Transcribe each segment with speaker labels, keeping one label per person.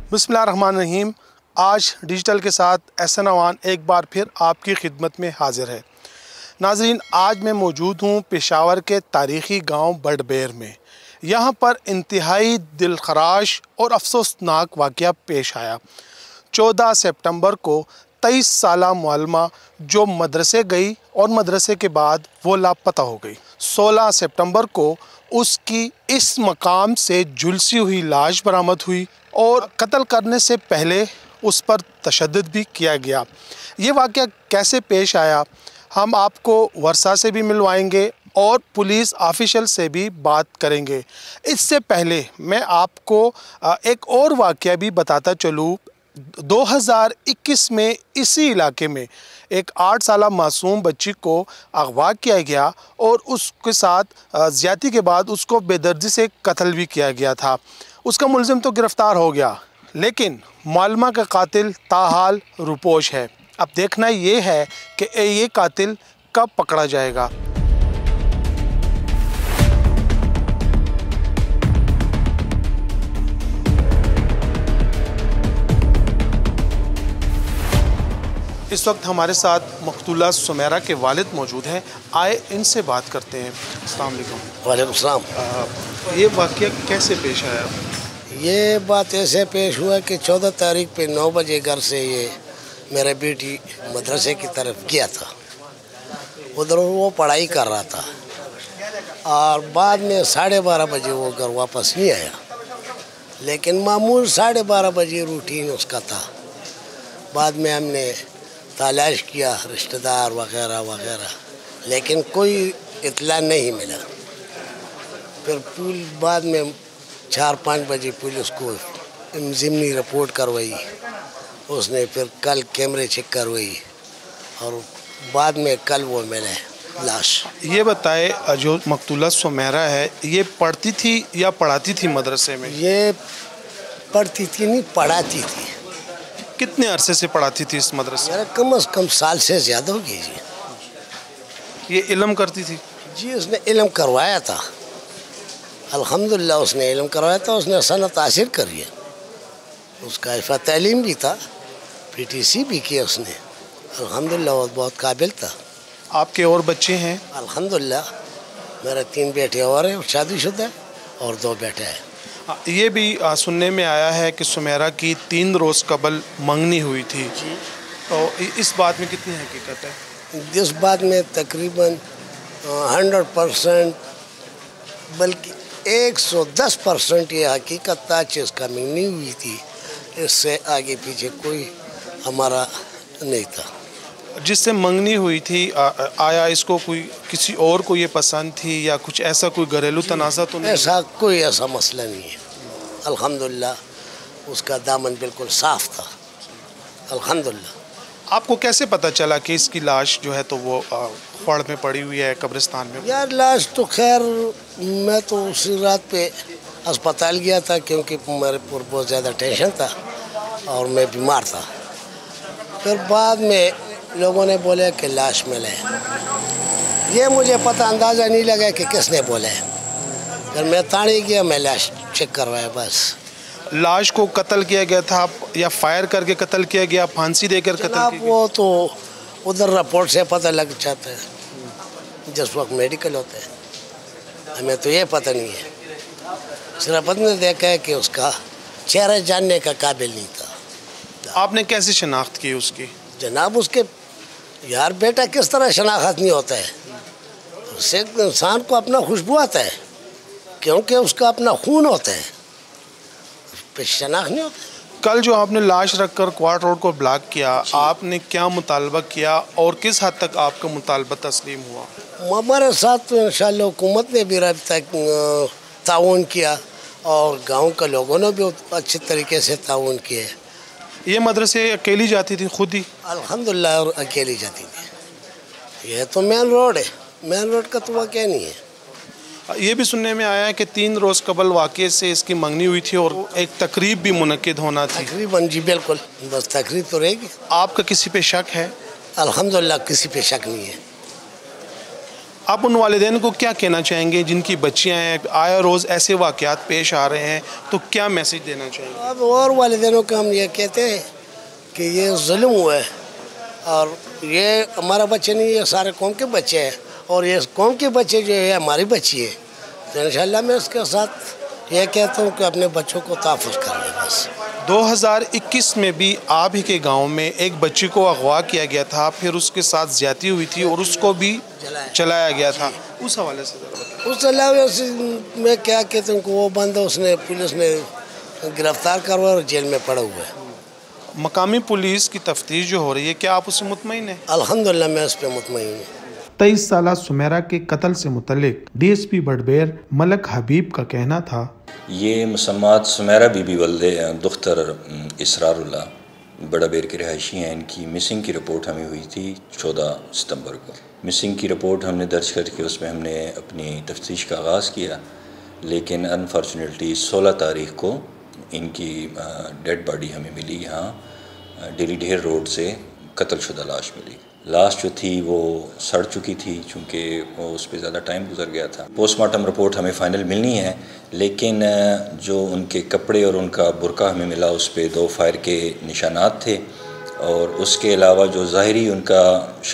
Speaker 1: बिस्मिल्लाहिर्रहमानिर्रहीम। आज डिजिटल के साथ एहसन अवान एक बार फिर आपकी खिदमत में हाजिर है। नाजरीन, आज मैं मौजूद हूँ पेशावर के तारीख़ी गांव बड़बेर में। यहाँ पर इंतहाई दिलखराश और अफसोसनाक वाक़या पेश आया। 14 सितंबर को 23 साला मुअल्लिमा जो मदरसे गई और मदरसे के बाद वो लापता हो गई। 16 सितंबर को उसकी इस मकाम से झुलसी हुई लाश बरामद हुई और कत्ल करने से पहले उस पर तशद्दुद भी किया गया। ये वाक़या कैसे पेश आया, हम आपको वर्षा से भी मिलवाएंगे और पुलिस ऑफिशियल से भी बात करेंगे। इससे पहले मैं आपको एक और वाक़या भी बताता चलूँ। 2021 में इसी इलाके में एक 8 साला मासूम बच्ची को अगवा किया गया और उसके साथ ज़्यादती के बाद उसको बेदर्दी से कत्ल भी किया गया था। उसका मुलज़िम तो गिरफ़्तार हो गया, लेकिन मुअल्लिमा का कातिल ताहाल रुपोश है। अब देखना ये है कि ये कातिल कब पकड़ा जाएगा। इस वक्त हमारे साथ मकतूला सुमेरा के वालिद मौजूद हैं। आए इनसे बात करते हैं। अस्सलाम वालेकुम।
Speaker 2: वालेकुम सलाम।
Speaker 1: ये वाक़या कैसे पेश आया?
Speaker 2: ये बात ऐसे पेश हुआ कि 14 तारीख पे 9 बजे घर से ये मेरा बेटी मदरसे की तरफ गया था। उधर वो पढ़ाई कर रहा था और बाद में 12:30 बजे वो घर वापस नहीं आया। लेकिन मामूल 12:30 बजे रूटीन उसका था। बाद में हमने तलाश किया रिश्तेदार वगैरह वगैरह, लेकिन कोई इत्तला नहीं मिला। फिर बाद में 4-5 बजे पुलिस को ज़िमनी रिपोर्ट करवाई। उसने फिर कल कैमरे चेक करवाई और बाद में कल वो मिले लाश।
Speaker 1: ये बताए, जो मकतूला सुमेरा है ये पढ़ती थी या पढ़ाती थी मदरसे में?
Speaker 2: ये पढ़ती थी नहीं, पढ़ाती थी।
Speaker 1: कितने अरसे से पढ़ाती थी इस मदरसे?
Speaker 2: मेरा कम से कम साल से ज़्यादा होगी जी।
Speaker 1: ये इल्म करती थी?
Speaker 2: जी, उसने इल्म करवाया था। अल्हम्दुलिल्लाह उसने इल्म करवाया था। उसने सनत हासिल करी है। उसका इफ़ा तालीम भी था, PTC भी किया उसने। अल्हम्दुलिल्लाह वो बहुत काबिल था।
Speaker 1: आपके और बच्चे हैं?
Speaker 2: अल्हम्दुलिल्लाह मेरे 3 बेटे और हैं, शादीशुदा और 2 बेटे हैं।
Speaker 1: ये भी सुनने में आया है कि सुमेरा की 3 रोज़ कबल मंगनी हुई थी जी। तो इस बात में कितनी हकीकत है?
Speaker 2: इस बात में तकरीबन 100% बल्कि 110% ये हकीकत था कि इसका मंगनी हुई थी। इससे आगे पीछे कोई हमारा नहीं था।
Speaker 1: जिससे मंगनी हुई थी आया इसको कोई किसी और को ये पसंद थी या कुछ ऐसा कोई घरेलू तनाज़ा तो नहीं?
Speaker 2: ऐसा कोई ऐसा मसला नहीं है। अल्हम्दुलिल्लाह उसका दामन बिल्कुल साफ़ था। अल्हम्दुलिल्लाह।
Speaker 1: आपको कैसे पता चला कि इसकी लाश जो है तो वो खड़ में पड़ी हुई है कब्रिस्तान में?
Speaker 2: यार लाश तो खैर मैं तो उसी रात पे अस्पताल गया था, क्योंकि मेरे पर बहुत ज़्यादा टेंशन था और मैं बीमार था। फिर बाद में लोगों ने बोले कि लाश मिले। ये मुझे पता अंदाज़ा नहीं लगा कि किसने बोले। फिर मैं ताड़ी गया, मैं लाश चेक करवाया बस।
Speaker 1: लाश को कत्ल किया गया था या फायर करके कत्ल किया गया, फांसी देकर कत्ल किया गया?
Speaker 2: वो तो उधर रिपोर्ट से पता लग जाता है जिस वक्त मेडिकल होते हैं। हमें तो ये पता नहीं है। सिर्फ ने देखा है कि उसका चेहरा जानने का काबिल नहीं था।
Speaker 1: आपने कैसे शनाख्त की उसकी?
Speaker 2: जनाब उसके यार बेटा किस तरह शनाख्त नहीं होता है? उससे इंसान को अपना खुशबू आता है, क्योंकि उसका अपना खून होता है, पे शनाख्त नहीं होता।
Speaker 1: कल जो आपने लाश रखकर क्वार्ट रोड को ब्लॉक किया, आपने क्या मुतालबा किया और किस हद तक आपका मुतालबा तस्लीम हुआ?
Speaker 2: हमारे साथ तो इंशाअल्लाह हुकूमत ने भी रब्ता ताउन किया और गांव के लोगों ने भी अच्छे तरीके से ताउन किए।
Speaker 1: ये मदरसे अकेली जाती थी खुद ही?
Speaker 2: अल्हम्दुलिल्लाह अकेली जाती थी। ये तो मेन रोड है, मेन रोड का तो वाक़या नहीं है।
Speaker 1: ये भी सुनने में आया है कि 3 रोज़ कबल वाक़े से इसकी मंगनी हुई थी और एक तकरीब भी मुनक्किद होना थी।
Speaker 2: तकरीबन जी बिल्कुल, बस तकरीब तो रहेगी।
Speaker 1: आपका किसी पे शक है?
Speaker 2: अल्हम्दुलिल्लाह किसी पे शक नहीं है।
Speaker 1: آپ ان والدین کو کیا کہنا چاہیں گے جن کی بچیاں ہیں، آیا روز ایسے واقعات پیش آ رہے ہیں، تو کیا میسج دینا چاہیں گے؟
Speaker 2: اب اور والدینوں کو ہم یہ کہتے ہیں کہ یہ ظلم ہوا ہے، اور یہ ہمارا بچے نہیں، یہ سارے قوم کے بچے ہیں، اور یہ قوم کے بچے جو ہے ہماری بچی ہے، تو انشاءاللہ میں اس کے ساتھ یہ کہتا ہوں کہ اپنے بچوں کو تحفظ کر لیں بس۔
Speaker 1: 2021 میں بھی آپ ہی کے گاؤں میں ایک بچی کو اغوا کیا گیا تھا، پھر اس کے ساتھ زیادتی ہوئی تھی اور اس کو بھی چلایا گیا تھا، اس حوالے سے
Speaker 2: اس علاوہ میں کیا کہتا ہوں کہ وہ بندہ پولیس نے گرفتار کروا اور جیل میں پڑا ہوا ہے۔
Speaker 1: مقامی پولیس کی تفتیش جو ہو رہی ہے، کیا آپ اس سے مطمئن ہیں؟
Speaker 2: الحمدللہ میں اس پہ مطمئن ہوں۔
Speaker 1: 23 سالہ سمیرہ کے قتل سے متعلق ڈی ایس پی بڑبیر ملک حبیب کا کہنا تھا،
Speaker 3: یہ مسمات سمیرہ بی بی ولدے دختر اسرار اللہ بڑبیر کے رہائشی ہیں۔ ان کی مسنگ کی رپورٹ ہمیں ہوئی تھی 14 ستمبر کو۔ مسنگ کی رپورٹ ہم نے درج کر کے اس میں ہم نے اپنی تفتیش کا آغاز کیا، لیکن انفارچونیٹلی 16 تاریخ کو ان کی ڈیڈ باڈی ہمیں ملی، یہاں ڈیلی ڈھیر روڈ سے قتل شدہ لاش ملی۔ لاش جو تھی وہ سڑ چکی تھی، چونکہ اس پہ زیادہ ٹائم گزر گیا تھا۔ پوسٹ مارٹم رپورٹ ہمیں فائنل ملنی ہے، لیکن جو ان کے کپڑے اور ان کا برقع ہمیں ملا اس پہ 2 فائر کے نشانات تھے، اور اس کے علاوہ جو ظاہری ان کا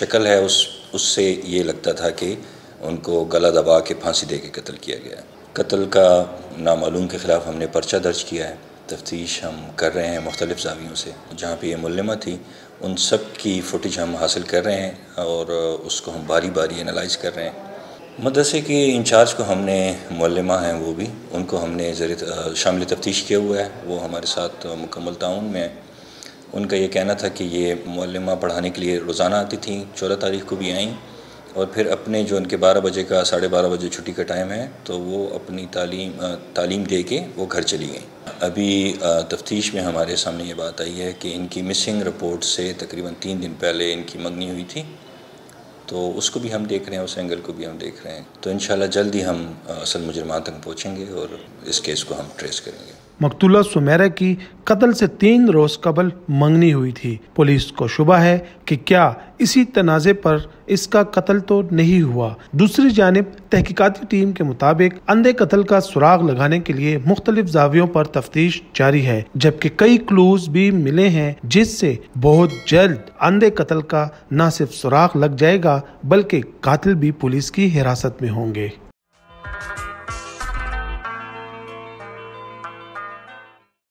Speaker 3: شکل ہے اس سے یہ لگتا تھا کہ ان کو گلا دبا کے پھانسی دے کے قتل کیا گیا۔ قتل کا نامعلوم کے خلاف ہم نے پرچہ درج کیا ہے، تفتیش ہم کر رہے ہیں مختلف زاویوں سے۔ جہاں پہ یہ ملمہ تھی ان سب کی فوٹیج ہم حاصل کر رہے ہیں اور اس کو ہم باری باری انالائز کر رہے ہیں۔ مدرسے کے انچارج کو ہم نے، ملمہ ہیں وہ بھی، ان کو ہم نے شامل تفتیش کیا ہوا ہے، وہ ہمارے ساتھ مکمل تعاون میں ہے۔ ان کا یہ کہنا تھا کہ یہ ملمہ پڑھانے کے لیے روزانہ آتی تھیں، 14 تاریخ کو بھی آئیں، اور پھر اپنے جو ان کے 12 بجے کا 12:30 بجے چھٹی کا ٹائم ہے تو وہ اپنی تعلیم دے کے وہ گھر چلی گئیں۔ ابھی تفتیش میں ہمارے سامنے یہ بات آئی ہے کہ ان کی مسنگ رپورٹ سے تقریباً 3 دن پہلے ان کی منگنی ہوئی تھی، تو اس کو بھی ہم دیکھ رہے ہیں، اس اینگل کو بھی ہم دیکھ رہے ہیں، تو انشاءاللہ جلد ہی ہم اصل مجرمان تک پہنچیں گے اور اس کیس کو ہم ٹریس کریں گے۔
Speaker 1: مقتولہ سمیرہ کی قتل سے 3 روز قبل منگنی ہوئی تھی۔ پولیس کو شبہ ہے کہ کیا اسی تنازع پر اس کا قتل تو نہیں ہوا۔ دوسری جانب تحقیقاتی ٹیم کے مطابق اندھے قتل کا سراغ لگانے کے لیے مختلف زاویوں پر تفتیش جاری ہے، جبکہ کئی کلوز بھی ملے ہیں جس سے بہت جلد اندھے قتل کا نہ صرف سراغ لگ جائے گا بلکہ قاتل بھی پولیس کی حراست میں ہوں گے۔